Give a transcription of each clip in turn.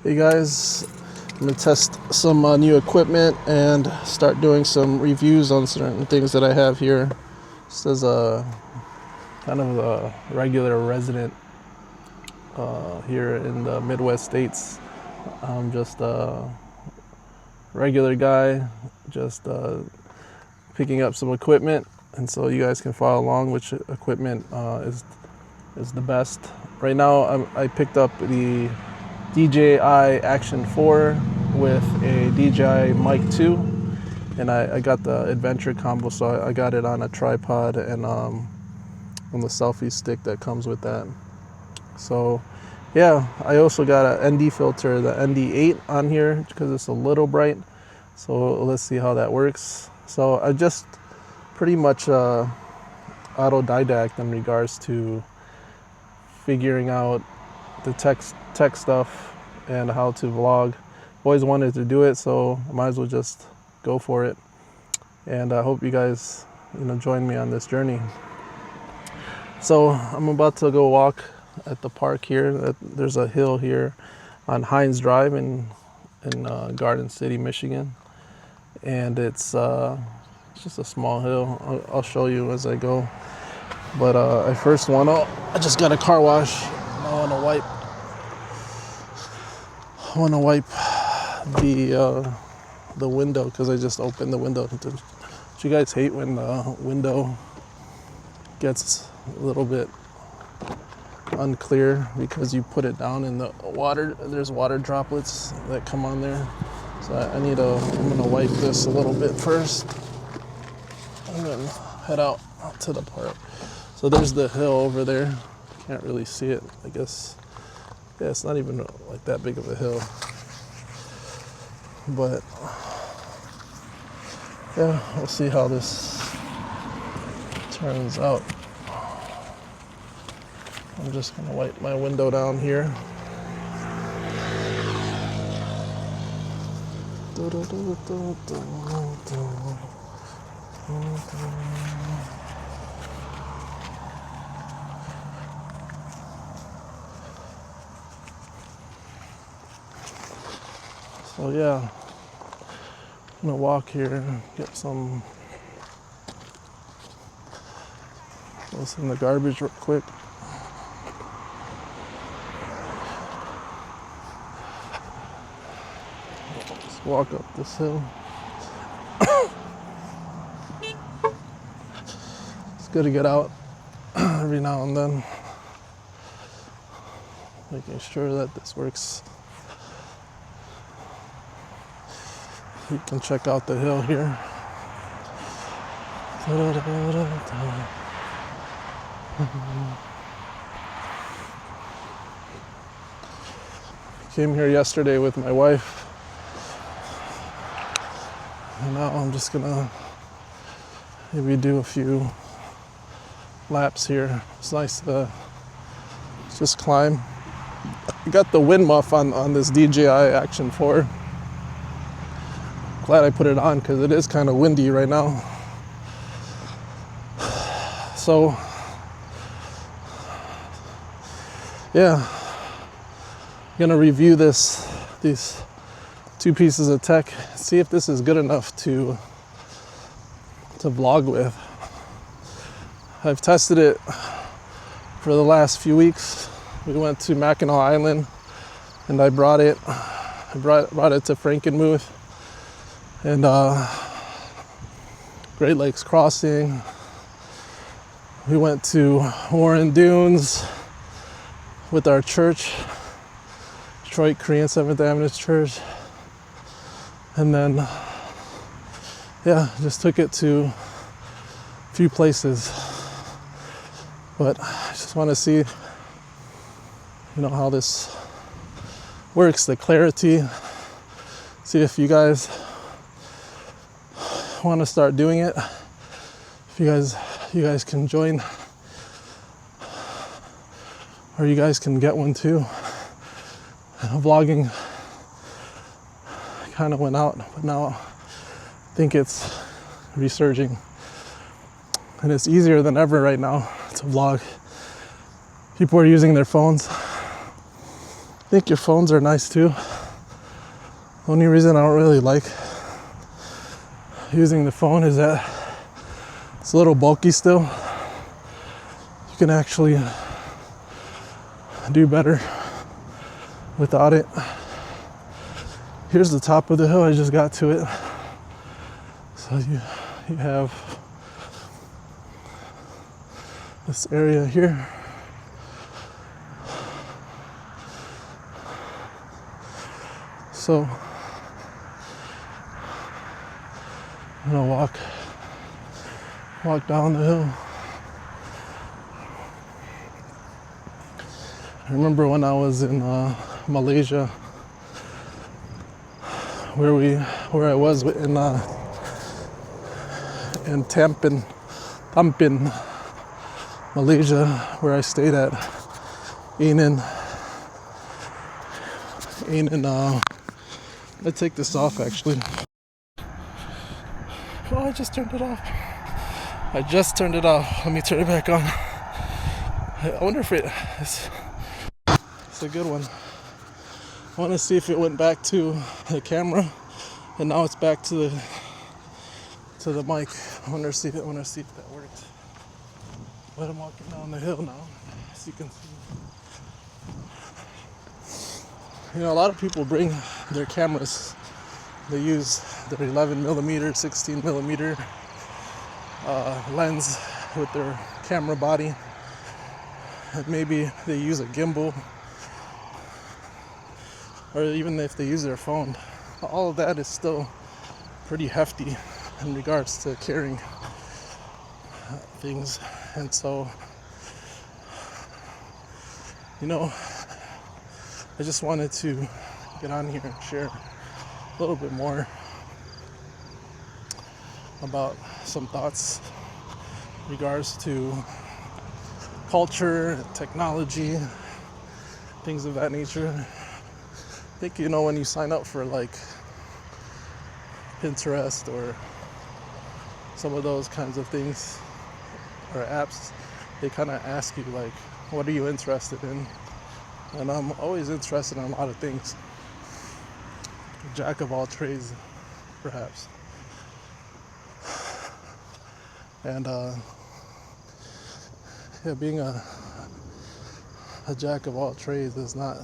Hey guys, I'm gonna test some new equipment and start doing some reviews on certain things that I have here. Just as a kind of a regular resident here in the Midwest states. I'm just a regular guy, just picking up some equipment, and so you guys can follow along which equipment is the best. Right now I picked up the DJI Action 4 with a DJI Mic 2, and I got the adventure combo, so I got it on a tripod and on the selfie stick that comes with that. So yeah, I also got an ND filter, the ND8 on here because it's a little bright, so let's see how that works. So I just pretty much autodidact in regards to figuring out the tech stuff and how to vlog. Always wanted to do it, so I might as well just go for it. And I hope you guys join me on this journey. So I'm about to go walk at the park here. There's a hill here on Hines Drive in Garden City, Michigan, and it's just a small hill. I'll show you as I go. But I just got a car wash. I want to wipe the window because I just opened the window. Don't you guys hate when the window gets a little bit unclear because you put it down in the water? There's water droplets that come on there. So I'm gonna wipe this a little bit first and then head out to the park. So there's the hill over there. Can't really see it, I guess. Yeah, it's not even like that big of a hill. But yeah, we'll see how this turns out. I'm just gonna wipe my window down here. So yeah, I'm gonna walk here, get some, what's in the garbage real quick. Just walk up this hill. It's good to get out every now and then, making sure that this works. You can check out the hill here. Came here yesterday with my wife, and now I'm just gonna maybe do a few laps here. It's nice to just climb. I got the wind muff on this DJI Action 4. Glad I put it on because it is kind of windy right now. So yeah, I'm gonna review these two pieces of tech, see if this is good enough to vlog with. I've tested it for the last few weeks. We went to Mackinac Island and I brought it to Frankenmuth and Great Lakes Crossing. We went to Warren Dunes with our church, Detroit Korean Seventh Adventist Church, and then yeah, just took it to a few places. But I just want to see how this works, the clarity, see if you guys want to start doing it, if you guys can join, or you guys can get one too. Vlogging kind of went out, but now I think it's resurging, and it's easier than ever right now to vlog. People are using their phones. think your phones are nice too. Only reason I don't really like using the phone is that it's a little bulky still. You can actually do better without it. Here's the top of the hill. I just got to it. So you have this area here. So I'm gonna walk down the hill. I remember when I was in Malaysia, where I was in Tampin, Malaysia, where I stayed at. Let's take this off actually. Oh, I just turned it off. Let me turn it back on. I wonder if it's a good one. I want to see if it went back to the camera, and now it's back to the mic. I want to see if that worked. But I'm walking down the hill now, as you can see. You know, a lot of people bring their cameras. They use their 11mm, 16mm lens with their camera body. And maybe they use a gimbal, or even if they use their phone. All of that is still pretty hefty in regards to carrying things. And so, you know, I just wanted to get on here and share a little bit more about some thoughts in regards to culture, technology, things of that nature. I think, you know, when you sign up for like Pinterest or some of those kinds of things or apps, they kind of ask you like, what are you interested in? And I'm always interested in a lot of things. Jack of all trades, perhaps. And being a jack of all trades is not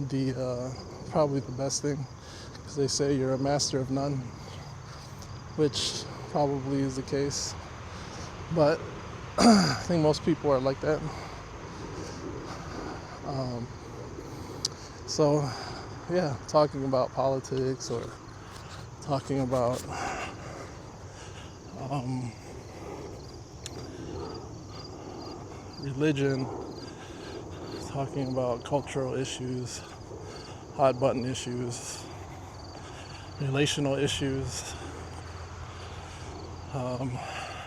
the probably the best thing, because they say you're a master of none, which probably is the case. But I think most people are like that. So, yeah, talking about politics or talking about religion, talking about cultural issues, hot button issues, relational issues,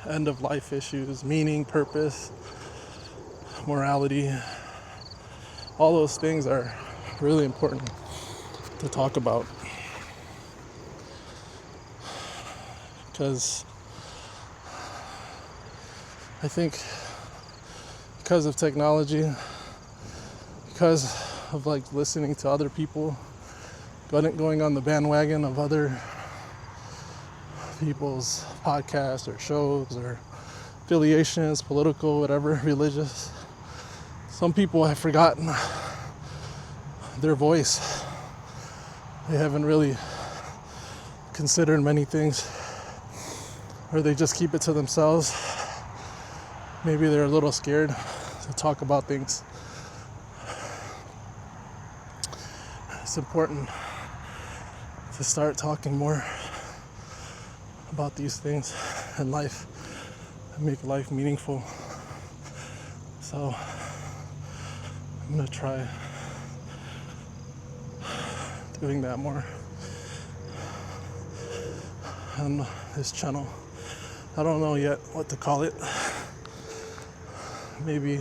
end of life issues, meaning, purpose, morality. All those things are really important to talk about, because I think because of technology, because of like listening to other people, going on the bandwagon of other people's podcasts or shows or affiliations, political, whatever, religious, some people have forgotten their voice. They haven't really considered many things, or they just keep it to themselves. Maybe they're a little scared to talk about things. It's important to start talking more about these things in life and make life meaningful. So I'm gonna try doing that more on this channel. I don't know yet what to call it. Maybe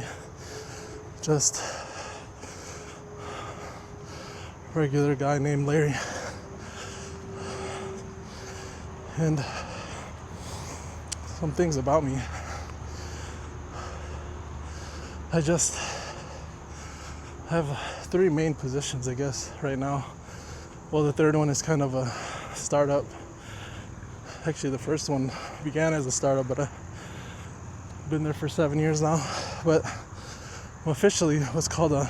just a regular guy named Larry. And some things about me, I have 3 main positions, I guess, right now. Well, the third one is kind of a startup. Actually, the first one began as a startup, but I've been there for 7 years now. But I'm officially what's called a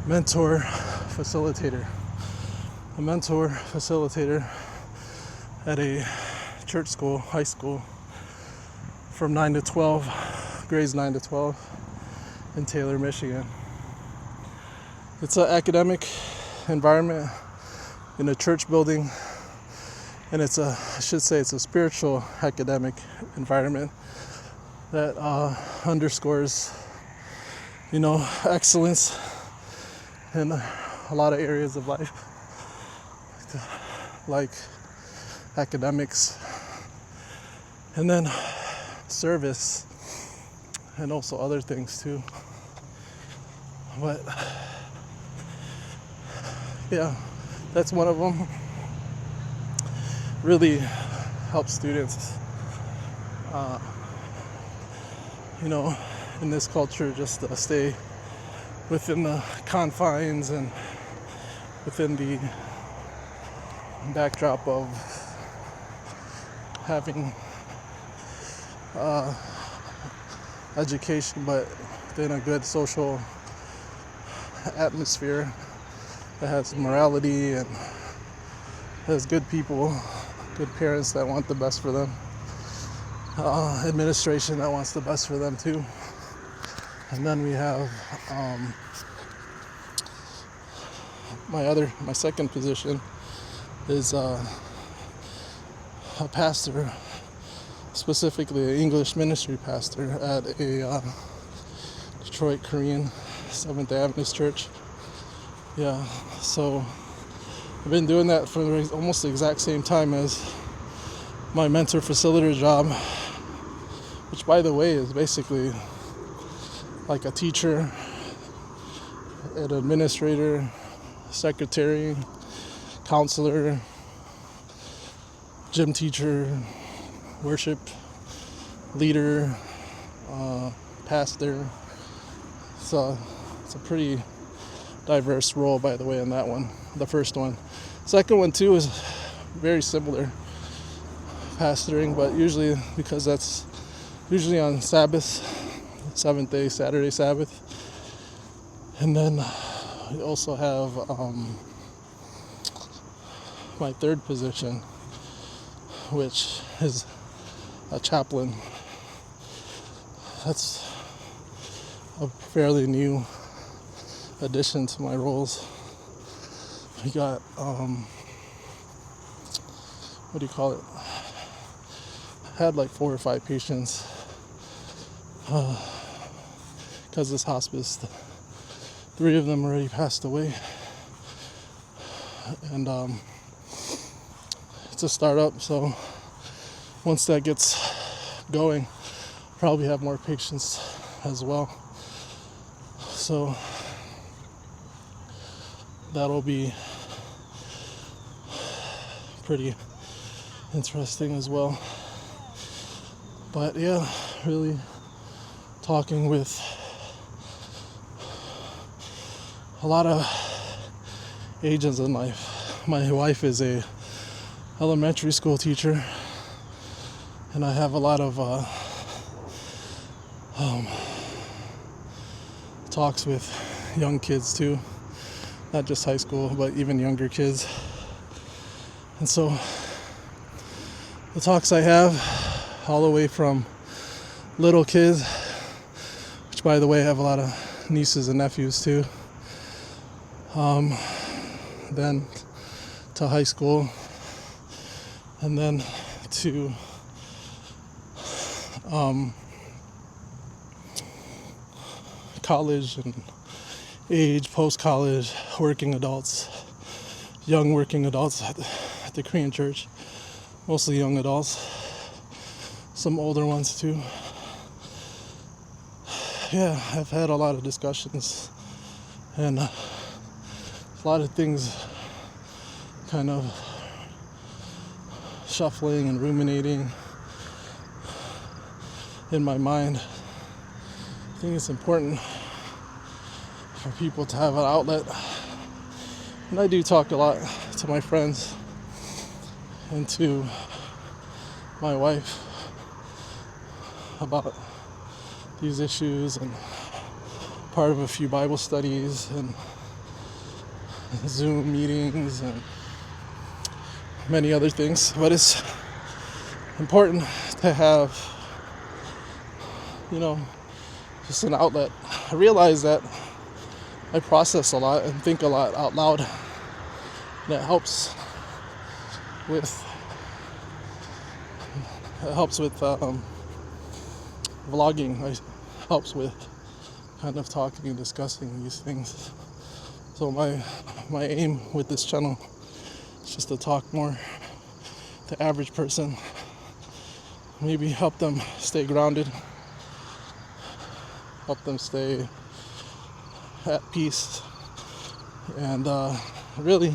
mentor facilitator. A mentor facilitator at a church school, high school, from 9 to 12, grades 9 to 12 in Taylor, Michigan. It's an academic environment in a church building, and it's a spiritual academic environment that underscores, excellence in a lot of areas of life, like academics, and then service, and also other things too. But yeah, that's one of them. Really help students, in this culture, just stay within the confines and within the backdrop of having education, but within a good social atmosphere that has morality and has good people, good parents that want the best for them, administration that wants the best for them too. And then we have my second position is a pastor, specifically an English ministry pastor at a Detroit Korean Seventh Adventist church. Yeah, so I've been doing that for almost the exact same time as my mentor facilitator job, which, by the way, is basically like a teacher, an administrator, secretary, counselor, gym teacher, worship leader, pastor. So it's a pretty diverse role, by the way, in that one, the first one. Second one too is very similar, pastoring, but usually, because that's usually on Sabbath, 7th day, Saturday Sabbath. And then we also have my third position, which is a chaplain. That's a fairly new addition to my roles. We got I had like 4 or 5 patients because this hospice, 3 of them already passed away, and it's a startup, so once that gets going, probably have more patients as well. So that'll be pretty interesting as well. But yeah, really talking with a lot of agents in life. My wife is a elementary school teacher, and I have a lot of talks with young kids too, not just high school, but even younger kids. And so the talks I have, all the way from little kids, which, by the way, I have a lot of nieces and nephews too, then to high school, and then to college and age, post-college, working adults, young working adults at the Korean church, mostly young adults, some older ones too. Yeah, I've had a lot of discussions, and a lot of things kind of shuffling and ruminating in my mind. I think it's important for people to have an outlet. And I do talk a lot to my friends and to my wife about these issues, and part of a few Bible studies and Zoom meetings and many other things. But it's important to have, just an outlet. I realize that I process a lot and think a lot out loud. And it helps with vlogging. It helps with kind of talking and discussing these things. So my aim with this channel is just to talk more to the average person, maybe help them stay grounded, help them stay at peace, and really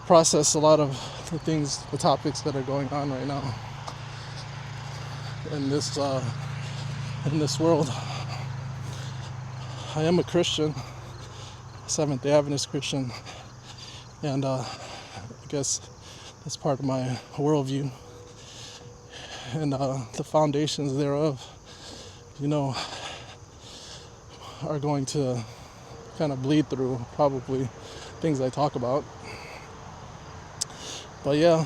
process a lot of the topics that are going on right now in this world. I am a Christian, Seventh-day Adventist Christian, and I guess that's part of my worldview, and the foundations thereof, are going to kind of bleed through probably things I talk about. But yeah,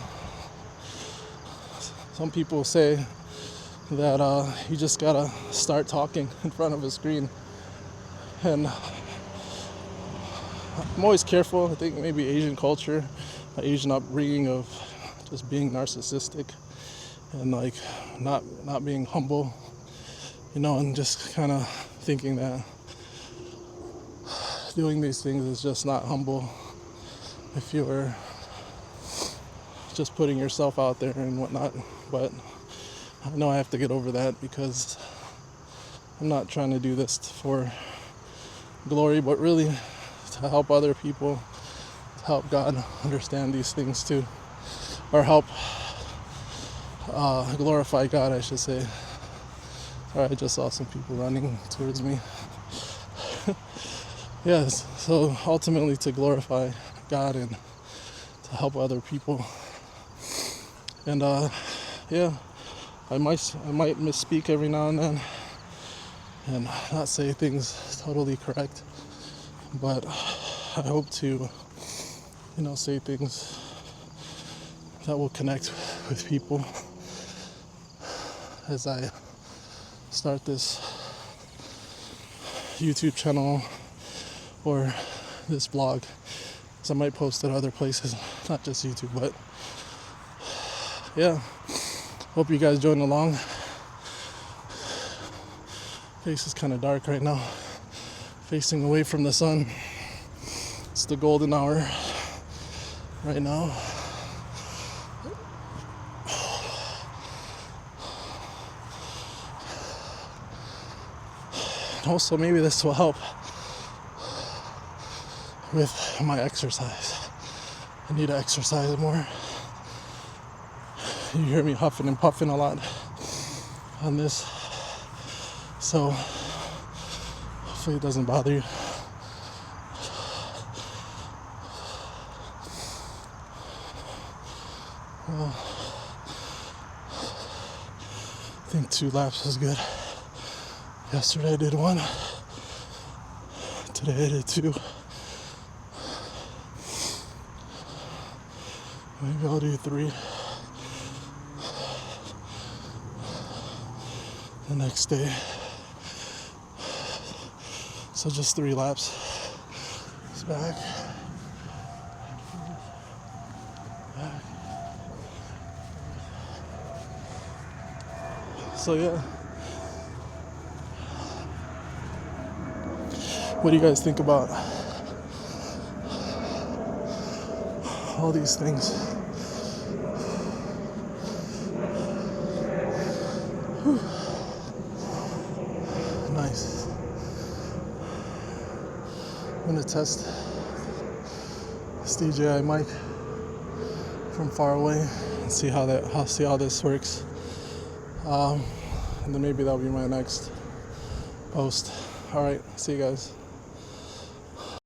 some people say that you just gotta start talking in front of a screen, and I'm always careful. I think maybe Asian culture, Asian upbringing of just being narcissistic and like not being humble, and just kind of thinking that doing these things is just not humble if you're just putting yourself out there and whatnot. But I know I have to get over that, because I'm not trying to do this for glory, but really to help other people, to help God understand these things too, or help glorify God, I should say. Sorry, I just saw some people running towards me. Yes, so ultimately to glorify God and to help other people. And yeah, I might misspeak every now and then and not say things totally correct, but I hope to, say things that will connect with people as I start this YouTube channel or this blog, because I might post it other places, not just YouTube. But yeah, hope you guys join along. Face is kind of dark right now, facing away from the sun. It's the golden hour right now. And also, maybe this will help with my exercise. I need to exercise more. You hear me huffing and puffing a lot on this, so hopefully it doesn't bother you. Well, I think 2 laps is good. Yesterday I did 1. Today I did 2. Maybe I'll do 3 the next day. So just 3 laps. It's back. So yeah. What do you guys think about all these things? Whew. Nice. I'm gonna test this DJI mic from far away and see how this works. And then maybe that'll be my next post. All right, see you guys.